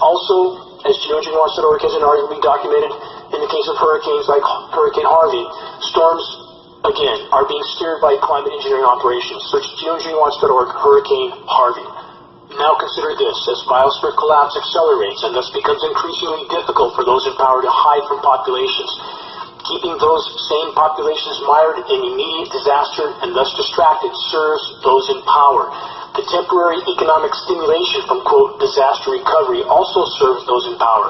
Also, as geoengineering.org has arguably documented, in the case of hurricanes like Hurricane Harvey, storms, again, are being steered by climate engineering operations. Search geoengineering.org Hurricane Harvey. Now consider this: as biosphere collapse accelerates and thus becomes increasingly difficult for those in power to hide from populations, keeping those same populations mired in immediate disaster and thus distracted serves those in power. The temporary economic stimulation from, quote, disaster recovery also serves those in power.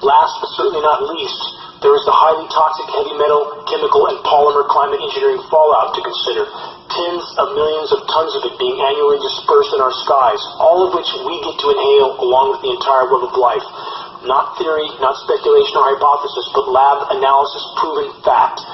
Last but certainly not least, there is the highly toxic heavy metal, chemical, and polymer climate engineering fallout to consider. Tens of millions of tons of it being annually dispersed in our skies, all of which we get to inhale along with the entire web of life. Not theory, not speculation or hypothesis, but lab analysis proven fact.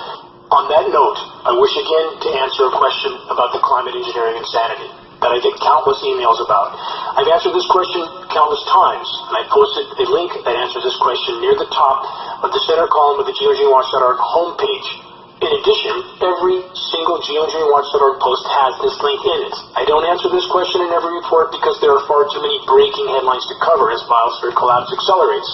On that note, I wish again to answer a question about the climate engineering insanity that I get countless emails about. I've answered this question countless times, and I posted a link that answers this question near the top of the center column of the geoengineering.org homepage. In addition, every single geoengineering.org post has this link in it. I don't answer this question in every report because there are far too many breaking headlines to cover as biosphere collapse accelerates.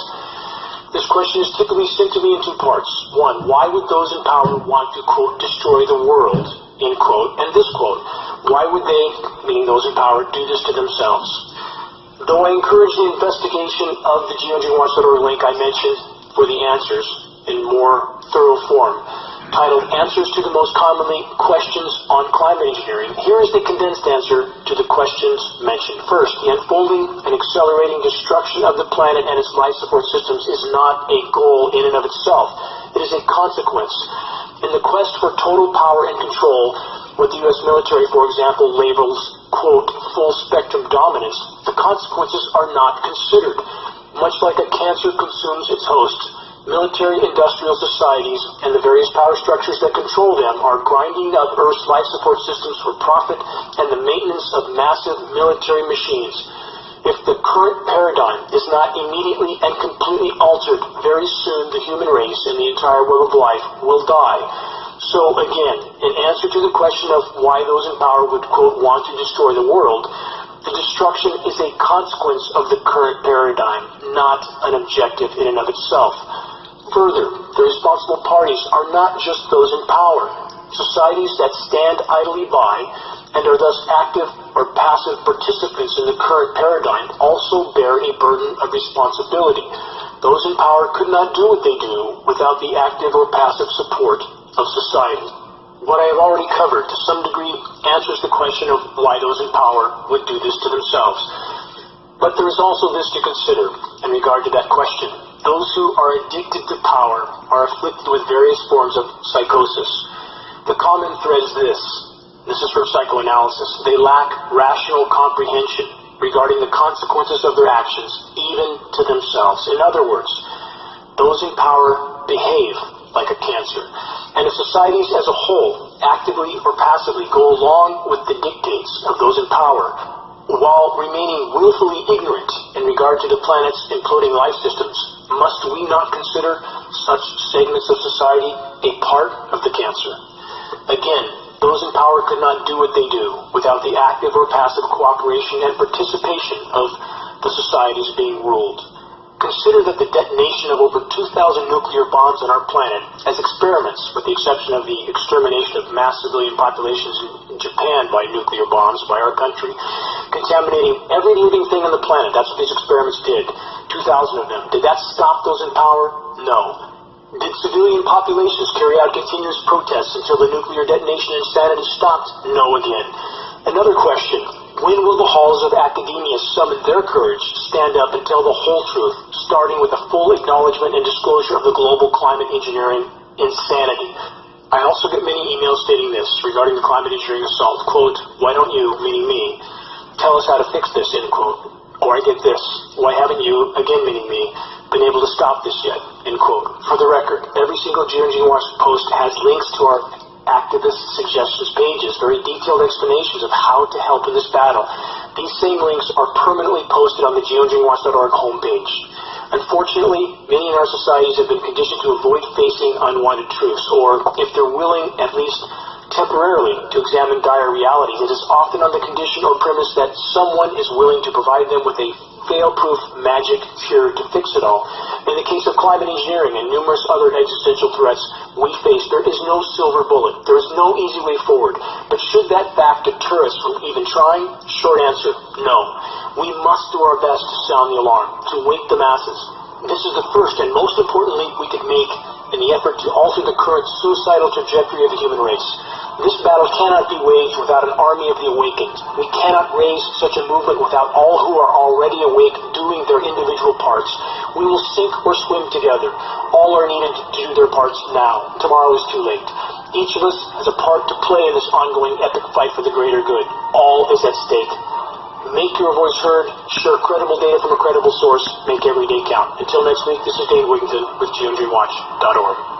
This question is typically sent to me in two parts. One, why would those in power want to, quote, destroy the world, end quote, and this quote, why would they, meaning those in power, do this to themselves? Though I encourage the investigation of the geoengineering.org link I mentioned for the answers in more thorough form, titled Answers to the Most Commonly Questions on Climate Engineering, here is the condensed answer to the questions mentioned. First, the unfolding and accelerating destruction of the planet and its life support systems is not a goal in and of itself. It is a consequence. In the quest for total power and control, what the U.S. military, for example, labels, quote, full spectrum dominance, the consequences are not considered. Much like a cancer consumes its host, military-industrial societies and the various power structures that control them are grinding up Earth's life support systems for profit and the maintenance of massive military machines. If the current paradigm is not immediately and completely altered, very soon the human race and the entire web of life will die. So again, in answer to the question of why those in power would, quote, want to destroy the world, the destruction is a consequence of the current paradigm, not an objective in and of itself. Further, the responsible parties are not just those in power. Societies that stand idly by and are thus active or passive participants in the current paradigm also bear a burden of responsibility. Those in power could not do what they do without the active or passive support of society. What I have already covered to some degree answers the question of why those in power would do this to themselves. But there is also this to consider in regard to that question. Those who are addicted to power are afflicted with various forms of psychosis. The common thread is this. This is from psychoanalysis. They lack rational comprehension regarding the consequences of their actions, even to themselves. In other words, those in power behave like a cancer. And if societies as a whole, actively or passively, go along with the dictates of those in power, while remaining willfully ignorant in regard to the planet's imploding life systems, must we not consider such segments of society a part of the cancer? Again, those in power could not do what they do without the active or passive cooperation and participation of the societies being ruled. Consider that the detonation of over 2,000 nuclear bombs on our planet as experiments, with the exception of the extermination of mass civilian populations in Japan by nuclear bombs by our country, contaminating every living thing on the planet. That's what these experiments did. 2,000 of them. Did that stop those in power? No. Did civilian populations carry out continuous protests until the nuclear detonation insanity stopped? No again. Another question. When will the halls of academia summon their courage to stand up and tell the whole truth, starting with a full acknowledgement and disclosure of the global climate engineering insanity? I also get many emails stating this regarding the climate engineering assault. Quote, why don't you, meaning me, tell us how to fix this, end quote. Or I get this, why haven't you, again meaning me, been able to stop this yet, end quote. For the record, every single geoengineering post has links to our activist suggestions pages, very detailed explanations of how to help in this battle. These same links are permanently posted on the geoengineering.org homepage. Unfortunately, many in our societies have been conditioned to avoid facing unwanted truths, or if they're willing, at least temporarily, to examine dire realities, it is often on the condition or premise that someone is willing to provide them with a fail-proof magic cure to fix it all. In the case of climate engineering and numerous other existential threats we face, there is no silver bullet. There is no easy way forward. But should that fact deter us from even trying? Short answer, no. We must do our best to sound the alarm, to wake the masses. This is the first and most important leap we could make in the effort to alter the current suicidal trajectory of the human race. This battle cannot be waged without an army of the awakened. We cannot raise such a movement without all who are already awake doing their individual parts. We will sink or swim together. All are needed to do their parts now. Tomorrow is too late. Each of us has a part to play in this ongoing epic fight for the greater good. All is at stake. Make your voice heard, share credible data from a credible source, make every day count. Until next week, this is Dane Wiggington with geoengineeringwatch.org.